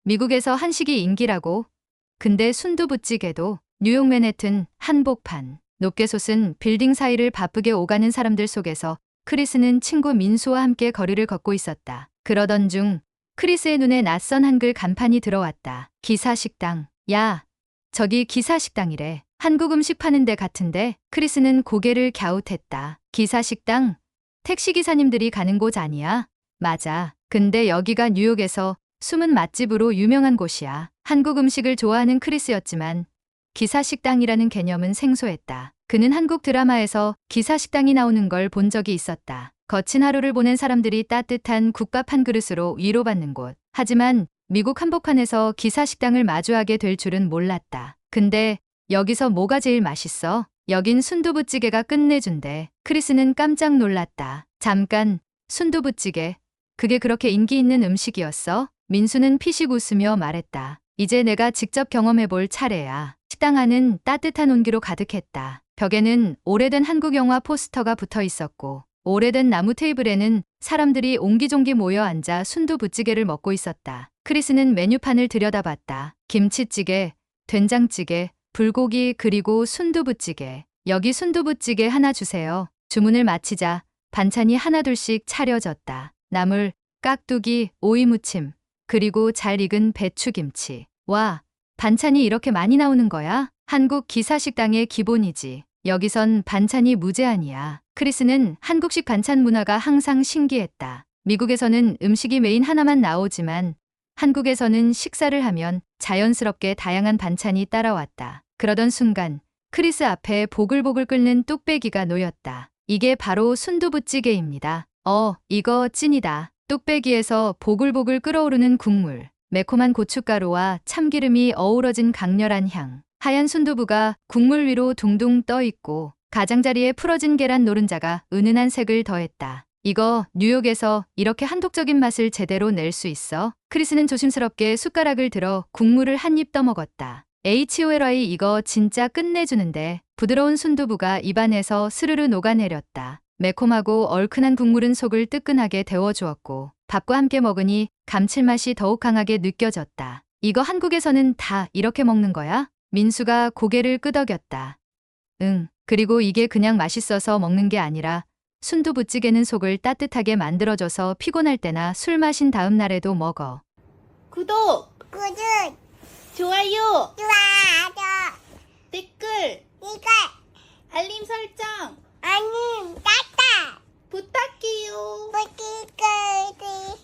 미국에서 한식이 인기라고. 근데 순두부찌개도 뉴욕 맨해튼 한복판. 높게 솟은 빌딩 사이를 바쁘게 오가는 사람들 속에서 크리스는 친구 민수와 함께 거리를 걷고 있었다. 그러던 중 크리스의 눈에 낯선 한글 간판이 들어왔다. 기사식당. 야, 저기 기사식당이래. 한국 음식 파는 데 같은데. 크리스는 고개를 갸웃했다. 기사식당? 택시기사님들이 가는 곳 아니야? 맞아. 근데 여기가 뉴욕에서 숨은 맛집으로 유명한 곳이야. 한국 음식을 좋아하는 크리스였지만 기사식당이라는 개념은 생소했다. 그는 한국 드라마에서 기사식당이 나오는 걸 본 적이 있었다. 거친 하루를 보낸 사람들이 따뜻한 국밥 한 그릇으로 위로받는 곳. 하지만 미국 한복판에서 기사식당을 마주하게 될 줄은 몰랐다. 근데 여기서 뭐가 제일 맛있어? 여긴 순두부찌개가 끝내준대. 크리스는 깜짝 놀랐다. 잠깐, 순두부찌개. 그게 그렇게 인기 있는 음식이었어? 민수는 피식 웃으며 말했다. 이제 내가 직접 경험해볼 차례야. 식당 안은 따뜻한 온기로 가득했다. 벽에는 오래된 한국 영화 포스터가 붙어 있었고 오래된 나무 테이블에는 사람들이 옹기종기 모여 앉아 순두부찌개를 먹고 있었다. 크리스는 메뉴판을 들여다봤다. 김치찌개, 된장찌개, 불고기 그리고 순두부찌개. 여기 순두부찌개 하나 주세요. 주문을 마치자 반찬이 하나둘씩 차려졌다. 나물, 깍두기, 오이무침, 그리고 잘 익은 배추김치. 와, 반찬이 이렇게 많이 나오는 거야? 한국 기사식당의 기본이지. 여기선 반찬이 무제한이야. 크리스는 한국식 반찬 문화가 항상 신기했다. 미국에서는 음식이 메인 하나만 나오지만 한국에서는 식사를 하면 자연스럽게 다양한 반찬이 따라왔다. 그러던 순간 크리스 앞에 보글보글 끓는 뚝배기가 놓였다. 이게 바로 순두부찌개입니다. 이거 찐이다. 뚝배기에서 보글보글 끓어오르는 국물, 매콤한 고춧가루와 참기름이 어우러진 강렬한 향. 하얀 순두부가 국물 위로 둥둥 떠 있고 가장자리에 풀어진 계란 노른자가 은은한 색을 더했다. 이거 뉴욕에서 이렇게 한독적인 맛을 제대로 낼 수 있어? 크리스는 조심스럽게 숟가락을 들어 국물을 한 입 떠먹었다. HOLI 이거 진짜 끝내주는데. 부드러운 순두부가 입안에서 스르르 녹아내렸다. 매콤하고 얼큰한 국물은 속을 뜨끈하게 데워주었고 밥과 함께 먹으니 감칠맛이 더욱 강하게 느껴졌다. 이거 한국에서는 다 이렇게 먹는 거야? 민수가 고개를 끄덕였다. 응. 그리고 이게 그냥 맛있어서 먹는 게 아니라 순두부찌개는 속을 따뜻하게 만들어줘서 피곤할 때나 술 마신 다음 날에도 먹어. 구독, 구독, 좋아요, 좋아요, 댓글, 이거, 알림 설정 아님, 따따, 부탁해요. 뿌띠까지.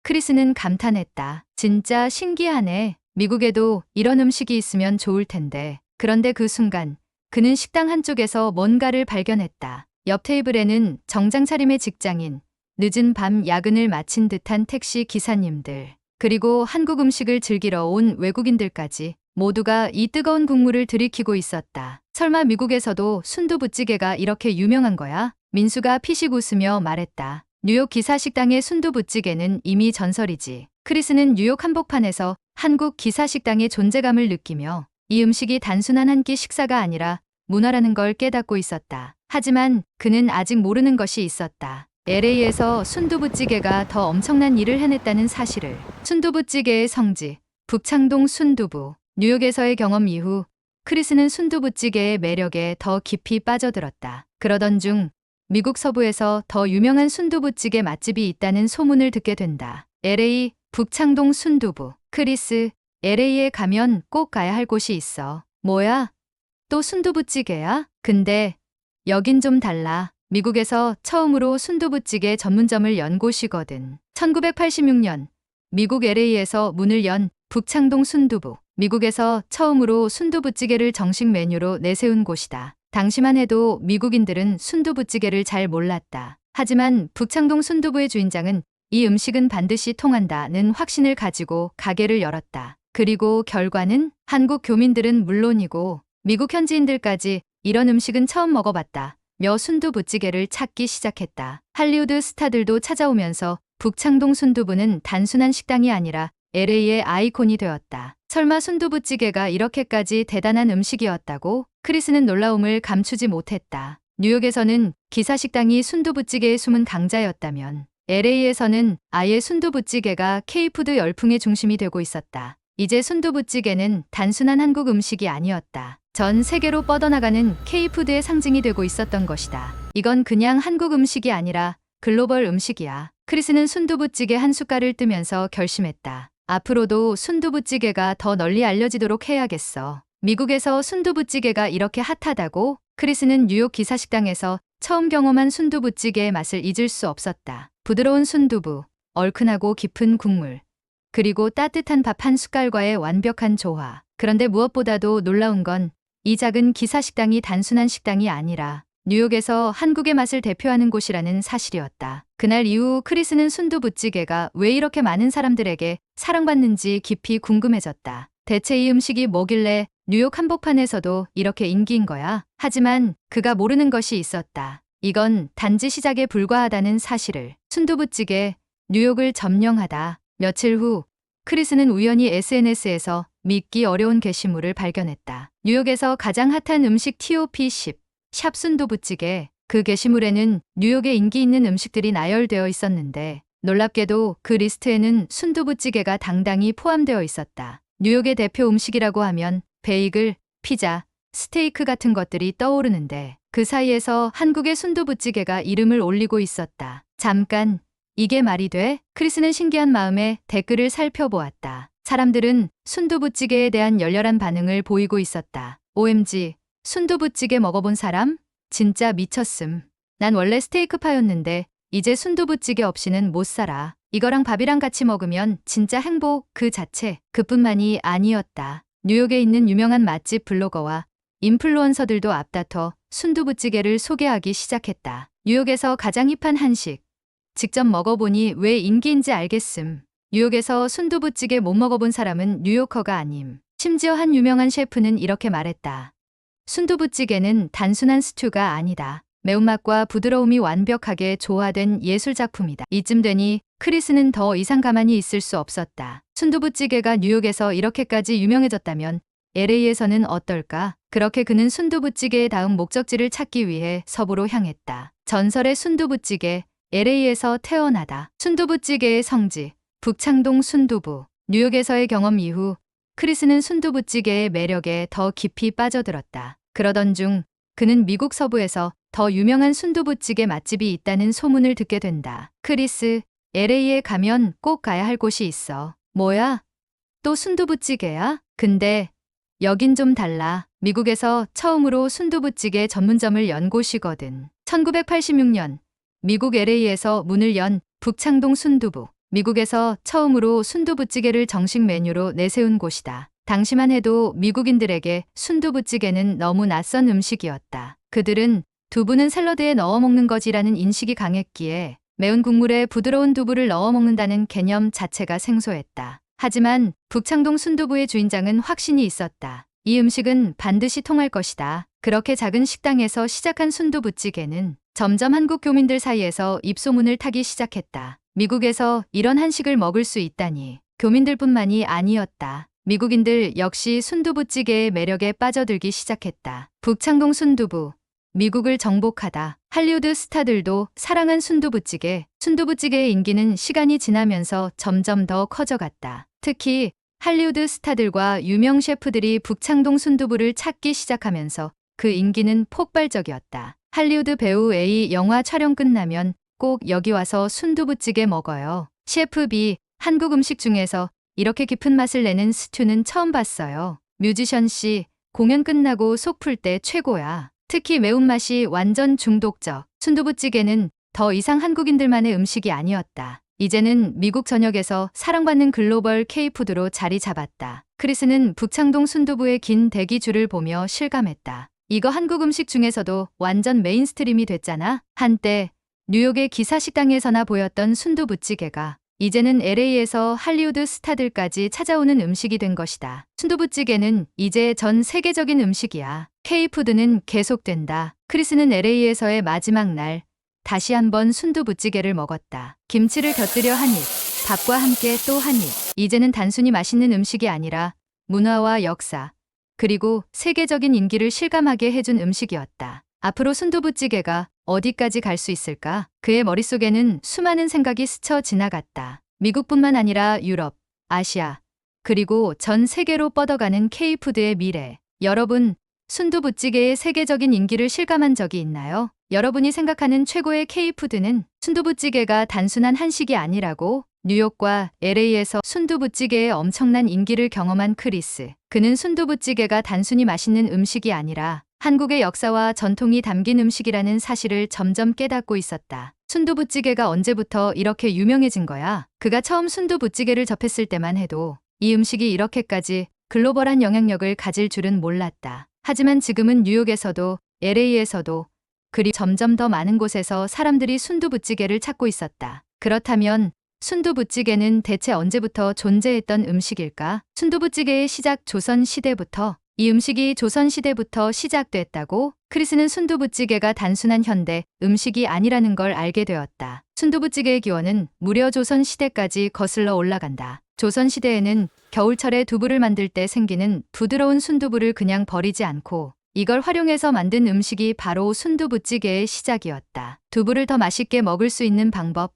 크리스는 감탄했다. 진짜 신기하네. 미국에도 이런 음식이 있으면 좋을 텐데. 그런데 그 순간 그는 식당 한쪽에서 뭔가를 발견했다. 옆 테이블에는 정장 차림의 직장인, 늦은 밤 야근을 마친 듯한 택시 기사님들, 그리고 한국 음식을 즐기러 온 외국인들까지 모두가 이 뜨거운 국물을 들이키고 있었다. 설마 미국에서도 순두부찌개가 이렇게 유명한 거야? 민수가 피식 웃으며 말했다. 뉴욕 기사식당의 순두부찌개는 이미 전설이지. 크리스는 뉴욕 한복판에서 한국 기사식당의 존재감을 느끼며 이 음식이 단순한 한 끼 식사가 아니라 문화라는 걸 깨닫고 있었다. 하지만 그는 아직 모르는 것이 있었다. LA에서 순두부찌개가 더 엄청난 일을 해냈다는 사실을. 순두부찌개의 성지, 북창동 순두부. 뉴욕에서의 경험 이후 크리스는 순두부찌개의 매력에 더 깊이 빠져들었다. 그러던 중 미국 서부에서 더 유명한 순두부찌개 맛집이 있다는 소문을 듣게 된다. LA 북창동 순두부. 크리스, LA에 가면 꼭 가야 할 곳이 있어. 뭐야? 또 순두부찌개야? 근데 여긴 좀 달라. 미국에서 처음으로 순두부찌개 전문점을 연 곳이거든. 1986년 미국 LA에서 문을 연 북창동 순두부. 미국에서 처음으로 순두부찌개를 정식 메뉴로 내세운 곳이다. 당시만 해도 미국인들은 순두부찌개를 잘 몰랐다. 하지만 북창동 순두부의 주인장은 이 음식은 반드시 통한다는 확신을 가지고 가게를 열었다. 그리고 결과는 한국 교민들은 물론이고 미국 현지인들까지 이런 음식은 처음 먹어봤다 며 순두부찌개를 찾기 시작했다. 할리우드 스타들도 찾아오면서 북창동 순두부는 단순한 식당이 아니라 LA의 아이콘이 되었다. 설마 순두부찌개가 이렇게까지 대단한 음식이었다고? 크리스는 놀라움을 감추지 못했다. 뉴욕에서는 기사식당이 순두부찌개의 숨은 강자였다면 LA에서는 아예 순두부찌개가 K푸드 열풍의 중심이 되고 있었다. 이제 순두부찌개는 단순한 한국 음식이 아니었다. 전 세계로 뻗어나가는 K푸드의 상징이 되고 있었던 것이다. 이건 그냥 한국 음식이 아니라 글로벌 음식이야. 크리스는 순두부찌개 한 숟갈을 뜨면서 결심했다. 앞으로도 순두부찌개가 더 널리 알려지도록 해야겠어. 미국에서 순두부찌개가 이렇게 핫하다고? 크리스는 뉴욕 기사식당에서 처음 경험한 순두부찌개의 맛을 잊을 수 없었다. 부드러운 순두부, 얼큰하고 깊은 국물, 그리고 따뜻한 밥 한 숟갈과의 완벽한 조화. 그런데 무엇보다도 놀라운 건 이 작은 기사식당이 단순한 식당이 아니라 뉴욕에서 한국의 맛을 대표하는 곳이라는 사실이었다. 그날 이후 크리스는 순두부찌개가 왜 이렇게 많은 사람들에게 사랑받는지 깊이 궁금해졌다. 대체 이 음식이 뭐길래 뉴욕 한복판에서도 이렇게 인기인 거야? 하지만 그가 모르는 것이 있었다. 이건 단지 시작에 불과하다는 사실을. 순두부찌개, 뉴욕을 점령하다. 며칠 후 크리스는 우연히 SNS에서 믿기 어려운 게시물을 발견했다. 뉴욕에서 가장 핫한 음식 TOP10, 샵 순두부찌개. 그 게시물에는 뉴욕의 인기 있는 음식들이 나열되어 있었는데 놀랍게도 그 리스트에는 순두부찌개가 당당히 포함되어 있었다. 뉴욕의 대표 음식이라고 하면 베이글, 피자, 스테이크 같은 것들이 떠오르는데 그 사이에서 한국의 순두부찌개가 이름을 올리고 있었다. 잠깐, 이게 말이 돼? 크리스는 신기한 마음에 댓글을 살펴보았다. 사람들은 순두부찌개에 대한 열렬한 반응을 보이고 있었다. OMG, 순두부찌개 먹어본 사람? 진짜 미쳤음. 난 원래 스테이크파였는데 이제 순두부찌개 없이는 못 살아. 이거랑 밥이랑 같이 먹으면 진짜 행복 그 자체. 그뿐만이 아니었다. 뉴욕에 있는 유명한 맛집 블로거와 인플루언서들도 앞다퉈 순두부찌개를 소개하기 시작했다. 뉴욕에서 가장 힙한 한식. 직접 먹어보니 왜 인기인지 알겠음. 뉴욕에서 순두부찌개 못 먹어본 사람은 뉴요커가 아님. 심지어 한 유명한 셰프는 이렇게 말했다. 순두부찌개는 단순한 스튜가 아니다. 매운맛과 부드러움이 완벽하게 조화된 예술작품이다. 이쯤 되니 크리스는 더 이상 가만히 있을 수 없었다. 순두부찌개가 뉴욕에서 이렇게까지 유명해졌다면 LA에서는 어떨까? 그렇게 그는 순두부찌개의 다음 목적지를 찾기 위해 서부로 향했다. 전설의 순두부찌개, LA에서 태어나다. 순두부찌개의 성지, 북창동 순두부. 뉴욕에서의 경험 이후 크리스는 순두부찌개의 매력에 더 깊이 빠져들었다. 그러던 중 그는 미국 서부에서 더 유명한 순두부찌개 맛집이 있다는 소문을 듣게 된다. 크리스, LA에 가면 꼭 가야 할 곳이 있어. 뭐야? 또 순두부찌개야? 근데 여긴 좀 달라. 미국에서 처음으로 순두부찌개 전문점을 연 곳이거든. 1986년 미국 LA에서 문을 연 북창동 순두부. 미국에서 처음으로 순두부찌개를 정식 메뉴로 내세운 곳이다. 당시만 해도 미국인들에게 순두부찌개는 너무 낯선 음식이었다. 그들은 두부는 샐러드에 넣어 먹는 것이라는 인식이 강했기에 매운 국물에 부드러운 두부를 넣어 먹는다는 개념 자체가 생소했다. 하지만 북창동 순두부의 주인장은 확신이 있었다. 이 음식은 반드시 통할 것이다. 그렇게 작은 식당에서 시작한 순두부찌개는 점점 한국 교민들 사이에서 입소문을 타기 시작했다. 미국에서 이런 한식을 먹을 수 있다니. 교민들뿐만이 아니었다. 미국인들 역시 순두부찌개의 매력에 빠져들기 시작했다. 북창동 순두부, 미국을 정복하다. 할리우드 스타들도 사랑한 순두부찌개. 순두부찌개의 인기는 시간이 지나면서 점점 더 커져갔다. 특히 할리우드 스타들과 유명 셰프들이 북창동 순두부를 찾기 시작하면서 그 인기는 폭발적이었다. 할리우드 배우 A 영화 촬영 끝나면 꼭 여기 와서 순두부찌개 먹어요. 셰프 B, 한국 음식 중에서 이렇게 깊은 맛을 내는 스튜는 처음 봤어요. 뮤지션 C, 공연 끝나고 속 풀 때 최고야. 특히 매운맛이 완전 중독적. 순두부찌개는 더 이상 한국인들만의 음식이 아니었다. 이제는 미국 전역에서 사랑받는 글로벌 K푸드로 자리 잡았다. 크리스는 북창동 순두부의 긴 대기줄을 보며 실감했다. 이거 한국 음식 중에서도 완전 메인스트림이 됐잖아. 한때 뉴욕의 기사식당에서나 보였던 순두부찌개가 이제는 LA에서 할리우드 스타들까지 찾아오는 음식이 된 것이다. 순두부찌개는 이제 전 세계적인 음식이야. K푸드는 계속된다. 크리스는 LA에서의 마지막 날 다시 한번 순두부찌개를 먹었다. 김치를 곁들여 한 입, 밥과 함께 또 한 입. 이제는 단순히 맛있는 음식이 아니라 문화와 역사, 그리고 세계적인 인기를 실감하게 해준 음식이었다. 앞으로 순두부찌개가 어디까지 갈 수 있을까? 그의 머릿속에는 수많은 생각이 스쳐 지나갔다. 미국뿐만 아니라 유럽, 아시아, 그리고 전 세계로 뻗어가는 K푸드의 미래. 여러분, 순두부찌개의 세계적인 인기를 실감한 적이 있나요? 여러분이 생각하는 최고의 K푸드는 순두부찌개가 단순한 한식이 아니라고 뉴욕과 LA에서 순두부찌개의 엄청난 인기를 경험한 크리스. 그는 순두부찌개가 단순히 맛있는 음식이 아니라 한국의 역사와 전통이 담긴 음식이라는 사실을 점점 깨닫고 있었다. 순두부찌개가 언제부터 이렇게 유명해진 거야? 그가 처음 순두부찌개를 접했을 때만 해도 이 음식이 이렇게까지 글로벌한 영향력을 가질 줄은 몰랐다. 하지만 지금은 뉴욕에서도 LA에서도 그리고 점점 더 많은 곳에서 사람들이 순두부찌개를 찾고 있었다. 그렇다면 순두부찌개는 대체 언제부터 존재했던 음식일까? 순두부찌개의 시작 조선시대부터. 이 음식이 조선시대부터 시작됐다고? 크리스는 순두부찌개가 단순한 현대 음식이 아니라는 걸 알게 되었다. 순두부찌개의 기원은 무려 조선시대까지 거슬러 올라간다. 조선시대에는 겨울철에 두부를 만들 때 생기는 부드러운 순두부를 그냥 버리지 않고 이걸 활용해서 만든 음식이 바로 순두부찌개의 시작이었다. 두부를 더 맛있게 먹을 수 있는 방법.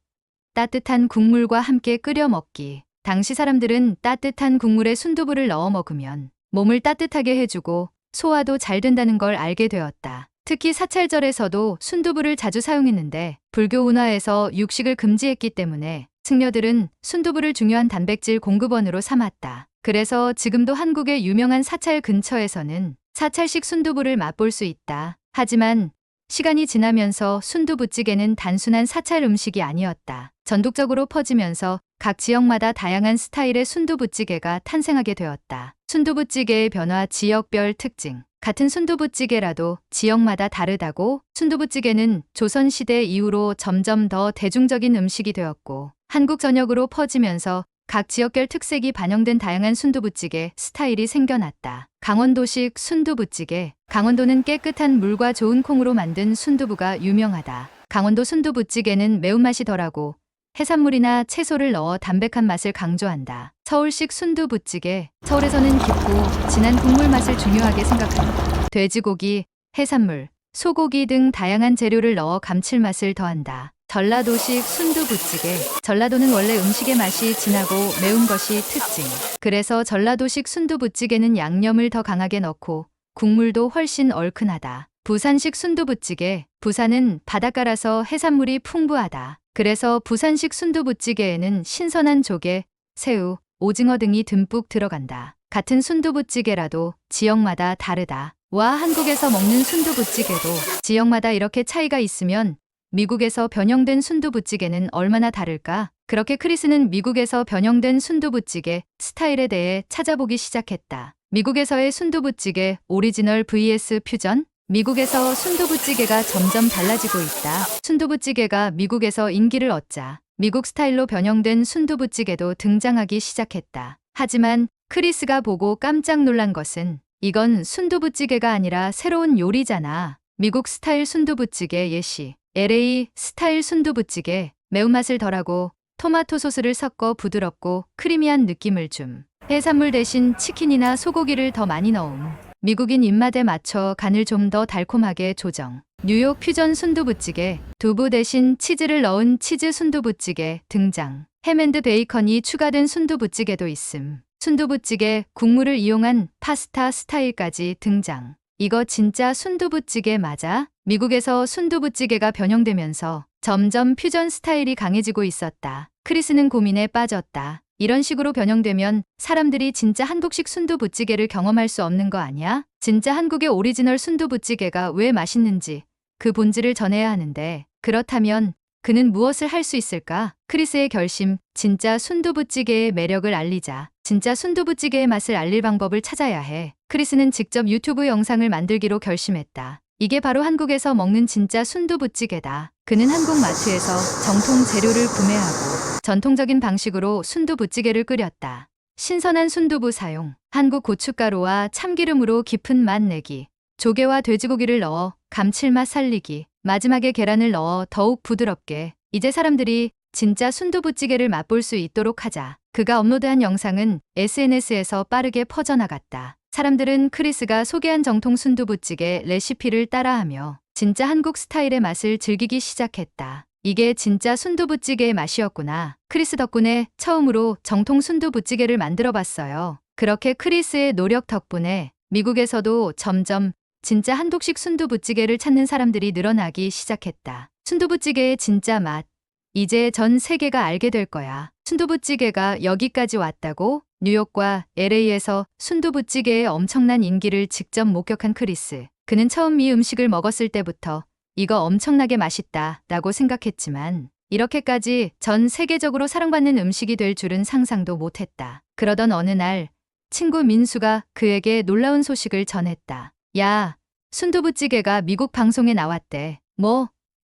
따뜻한 국물과 함께 끓여 먹기. 당시 사람들은 따뜻한 국물에 순두부를 넣어 먹으면 몸을 따뜻하게 해주고 소화도 잘 된다는 걸 알게 되었다. 특히 사찰절에서도 순두부를 자주 사용했는데 불교 문화에서 육식을 금지했기 때문에 승려들은 순두부를 중요한 단백질 공급원으로 삼았다. 그래서 지금도 한국의 유명한 사찰 근처에서는 사찰식 순두부를 맛볼 수 있다. 하지만 시간이 지나면서 순두부찌개는 단순한 사찰 음식이 아니었다. 전국적으로 퍼지면서 각 지역마다 다양한 스타일의 순두부찌개가 탄생하게 되었다. 순두부찌개의 변화, 지역별 특징. 같은 순두부찌개라도 지역마다 다르다고? 순두부찌개는 조선시대 이후로 점점 더 대중적인 음식이 되었고 한국 전역으로 퍼지면서 각 지역별 특색이 반영된 다양한 순두부찌개 스타일이 생겨났다. 강원도식 순두부찌개. 강원도는 깨끗한 물과 좋은 콩으로 만든 순두부가 유명하다. 강원도 순두부찌개는 매운맛이 덜하고 해산물이나 채소를 넣어 담백한 맛을 강조한다. 서울식 순두부찌개. 서울에서는 깊고 진한 국물 맛을 중요하게 생각한다. 돼지고기, 해산물, 소고기 등 다양한 재료를 넣어 감칠맛을 더한다. 전라도식 순두부찌개. 전라도는 원래 음식의 맛이 진하고 매운 것이 특징. 그래서 전라도식 순두부찌개는 양념을 더 강하게 넣고 국물도 훨씬 얼큰하다. 부산식 순두부찌개. 부산은 바닷가라서 해산물이 풍부하다. 그래서 부산식 순두부찌개에는 신선한 조개, 새우, 오징어 등이 듬뿍 들어간다. 같은 순두부찌개라도 지역마다 다르다. 와, 한국에서 먹는 순두부찌개도 지역마다 이렇게 차이가 있으면 미국에서 변형된 순두부찌개는 얼마나 다를까? 그렇게 크리스는 미국에서 변형된 순두부찌개 스타일에 대해 찾아보기 시작했다. 미국에서의 순두부찌개 오리지널 vs 퓨전? 미국에서 순두부찌개가 점점 달라지고 있다. 순두부찌개가 미국에서 인기를 얻자 미국 스타일로 변형된 순두부찌개도 등장하기 시작했다. 하지만 크리스가 보고 깜짝 놀란 것은 이건 순두부찌개가 아니라 새로운 요리잖아. 미국 스타일 순두부찌개 예시. LA 스타일 순두부찌개. 매운맛을 덜하고 토마토 소스를 섞어 부드럽고 크리미한 느낌을 줌. 해산물 대신 치킨이나 소고기를 더 많이 넣음. 미국인 입맛에 맞춰 간을 좀 더 달콤하게 조정. 뉴욕 퓨전 순두부찌개. 두부 대신 치즈를 넣은 치즈 순두부찌개 등장. 햄앤드 베이컨이 추가된 순두부찌개도 있음. 순두부찌개 국물을 이용한 파스타 스타일까지 등장. 이거 진짜 순두부찌개 맞아? 미국에서 순두부찌개가 변형되면서 점점 퓨전 스타일이 강해지고 있었다. 크리스는 고민에 빠졌다. 이런 식으로 변형되면 사람들이 진짜 한국식 순두부찌개를 경험할 수 없는 거 아니야? 진짜 한국의 오리지널 순두부찌개가 왜 맛있는지 그 본질을 전해야 하는데 그렇다면 그는 무엇을 할 수 있을까? 크리스의 결심, 진짜 순두부찌개의 매력을 알리자. 진짜 순두부찌개의 맛을 알릴 방법을 찾아야 해. 크리스는 직접 유튜브 영상을 만들기로 결심했다. 이게 바로 한국에서 먹는 진짜 순두부찌개다. 그는 한국 마트에서 정통 재료를 구매하고 전통적인 방식으로 순두부찌개를 끓였다. 신선한 순두부 사용, 한국 고춧가루와 참기름으로 깊은 맛 내기, 조개와 돼지고기를 넣어 감칠맛 살리기, 마지막에 계란을 넣어 더욱 부드럽게. 이제 사람들이 진짜 순두부찌개를 맛볼 수 있도록 하자. 그가 업로드한 영상은 SNS에서 빠르게 퍼져나갔다. 사람들은 크리스가 소개한 정통 순두부찌개 레시피를 따라하며 진짜 한국 스타일의 맛을 즐기기 시작했다. 이게 진짜 순두부찌개의 맛이었구나. 크리스 덕분에 처음으로 정통 순두부찌개를 만들어 봤어요. 그렇게 크리스의 노력 덕분에 미국에서도 점점 진짜 한국식 순두부찌개를 찾는 사람들이 늘어나기 시작했다. 순두부찌개의 진짜 맛. 이제 전 세계가 알게 될 거야. 순두부찌개가 여기까지 왔다고? 뉴욕과 LA에서 순두부찌개의 엄청난 인기를 직접 목격한 크리스. 그는 처음 이 음식을 먹었을 때부터 이거 엄청나게 맛있다 라고 생각했지만 이렇게까지 전 세계적으로 사랑받는 음식이 될 줄은 상상도 못했다. 그러던 어느 날 친구 민수가 그에게 놀라운 소식을 전했다. 야, 순두부찌개가 미국 방송에 나왔대. 뭐?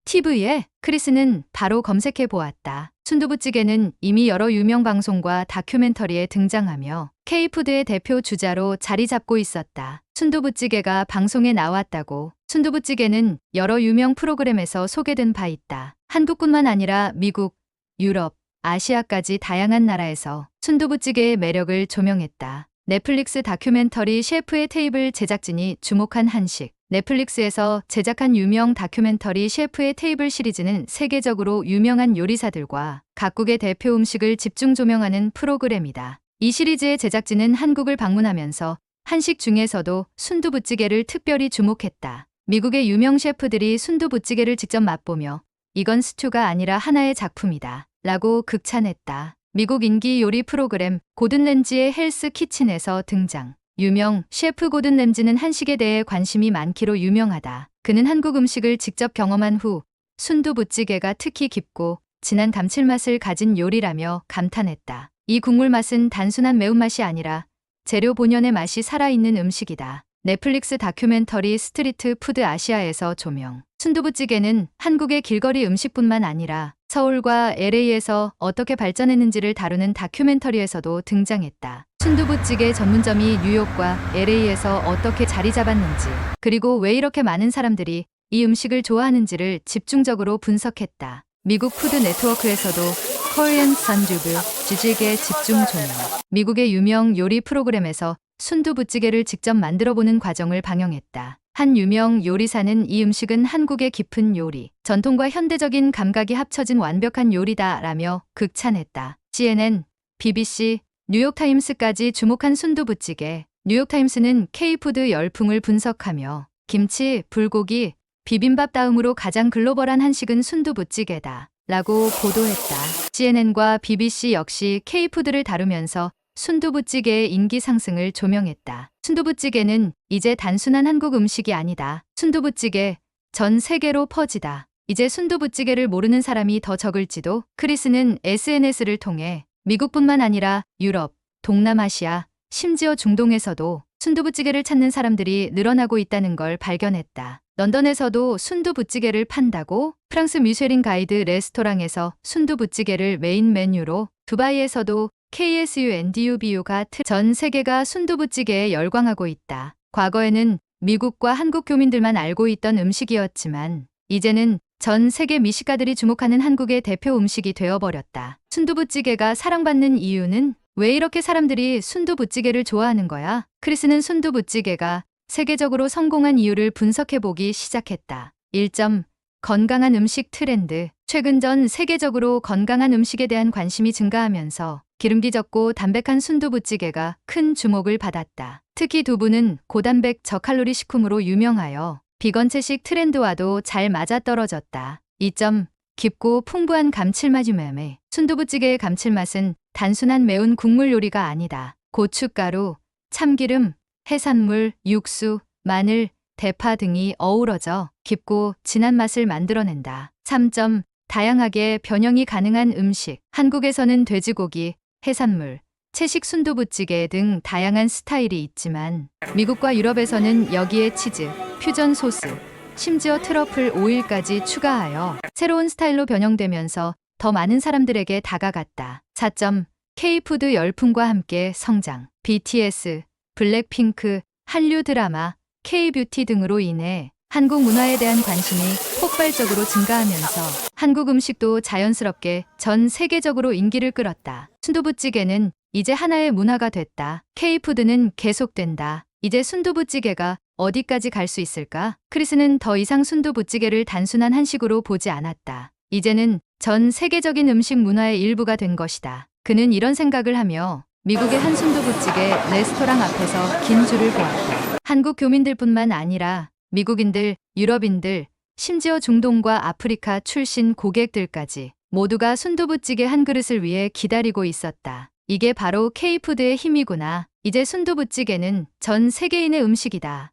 TV에? 크리스는 바로 검색해 보았다. 순두부찌개는 이미 여러 유명 방송과 다큐멘터리에 등장하며 K푸드의 대표 주자로 자리 잡고 있었다. 순두부찌개가 방송에 나왔다고. 순두부찌개는 여러 유명 프로그램에서 소개된 바 있다. 한국뿐만 아니라 미국, 유럽, 아시아까지 다양한 나라에서 순두부찌개의 매력을 조명했다. 넷플릭스 다큐멘터리 셰프의 테이블 제작진이 주목한 한식. 넷플릭스에서 제작한 유명 다큐멘터리 셰프의 테이블 시리즈는 세계적으로 유명한 요리사들과 각국의 대표 음식을 집중 조명하는 프로그램이다. 이 시리즈의 제작진은 한국을 방문하면서 한식 중에서도 순두부찌개를 특별히 주목했다. 미국의 유명 셰프들이 순두부찌개를 직접 맛보며 이건 스튜가 아니라 하나의 작품이다 라고 극찬했다. 미국 인기 요리 프로그램 고든 램지의 헬스 키친에서 등장. 유명 셰프 고든 램지는 한식에 대해 관심이 많기로 유명하다. 그는 한국 음식을 직접 경험한 후 순두부찌개가 특히 깊고 진한 감칠맛을 가진 요리라며 감탄했다. 이 국물 맛은 단순한 매운맛이 아니라 재료 본연의 맛이 살아있는 음식이다. 넷플릭스 다큐멘터리 스트리트 푸드 아시아에서 조명. 순두부찌개는 한국의 길거리 음식뿐만 아니라 서울과 LA에서 어떻게 발전했는지를 다루는 다큐멘터리에서도 등장했다. 순두부찌개 전문점이 뉴욕과 LA에서 어떻게 자리 잡았는지, 그리고 왜 이렇게 많은 사람들이 이 음식을 좋아하는지를 집중적으로 분석했다. 미국 푸드 네트워크에서도 코리안 선두부 찌개 집중 조명. 미국의 유명 요리 프로그램에서 순두부찌개를 직접 만들어보는 과정을 방영했다. 한 유명 요리사는 이 음식은 한국의 깊은 요리, 전통과 현대적인 감각이 합쳐진 완벽한 요리다 라며 극찬했다. CNN, BBC, 뉴욕타임스까지 주목한 순두부찌개. 뉴욕타임스는 K푸드 열풍을 분석하며 김치, 불고기, 비빔밥 다음으로 가장 글로벌한 한식은 순두부찌개다 라고 보도했다. CNN과 BBC 역시 K푸드를 다루면서 순두부찌개의 인기 상승을 조명했다. 순두부찌개는 이제 단순한 한국 음식이 아니다. 순두부찌개, 전 세계로 퍼지다. 이제 순두부찌개를 모르는 사람이 더 적을지도. 크리스는 SNS를 통해 미국뿐만 아니라 유럽, 동남아시아, 심지어 중동에서도 순두부찌개를 찾는 사람들이 늘어나고 있다는 걸 발견했다. 런던에서도 순두부찌개를 판다고? 프랑스 미쉐린 가이드 레스토랑에서 순두부찌개를 메인 메뉴로, 두바이에서도 KSUNDUBU가 전 세계가 순두부찌개에 열광하고 있다. 과거에는 미국과 한국 교민들만 알고 있던 음식이었지만 이제는 전 세계 미식가들이 주목하는 한국의 대표 음식이 되어버렸다. 순두부찌개가 사랑받는 이유는? 왜 이렇게 사람들이 순두부찌개를 좋아하는 거야? 크리스는 순두부찌개가 세계적으로 성공한 이유를 분석해보기 시작했다. 1점. 건강한 음식 트렌드. 최근 전 세계적으로 건강한 음식에 대한 관심이 증가하면서 기름기 적고 담백한 순두부찌개가 큰 주목을 받았다. 특히 두부는 고단백 저칼로리 식품으로 유명하여 비건 채식 트렌드와도 잘 맞아떨어졌다. 2점. 깊고 풍부한 감칠맛. 유매매. 순두부찌개의 감칠맛은 단순한 매운 국물 요리가 아니다. 고춧가루, 참기름, 해산물, 육수, 마늘, 대파 등이 어우러져 깊고 진한 맛을 만들어낸다. 3점. 다양하게 변형이 가능한 음식. 한국에서는 돼지고기, 해산물, 채식 순두부찌개 등 다양한 스타일이 있지만 미국과 유럽에서는 여기에 치즈, 퓨전 소스, 심지어 트러플 오일까지 추가하여 새로운 스타일로 변형되면서 더 많은 사람들에게 다가갔다. 4점. K푸드 열풍과 함께 성장. BTS, 블랙핑크, 한류 드라마, K뷰티 등으로 인해 한국 문화에 대한 관심이 폭발적으로 증가하면서 한국 음식도 자연스럽게 전 세계적으로 인기를 끌었다. 순두부찌개는 이제 하나의 문화가 됐다. K푸드는 계속된다. 이제 순두부찌개가 어디까지 갈 수 있을까? 크리스는 더 이상 순두부찌개를 단순한 한식으로 보지 않았다. 이제는 전 세계적인 음식 문화의 일부가 된 것이다. 그는 이런 생각을 하며 미국의 한 순두부찌개 레스토랑 앞에서 긴 줄을 보았다. 한국 교민들뿐만 아니라 미국인들, 유럽인들, 심지어 중동과 아프리카 출신 고객들까지 모두가 순두부찌개 한 그릇을 위해 기다리고 있었다. 이게 바로 K푸드의 힘이구나. 이제 순두부찌개는 전 세계인의 음식이다.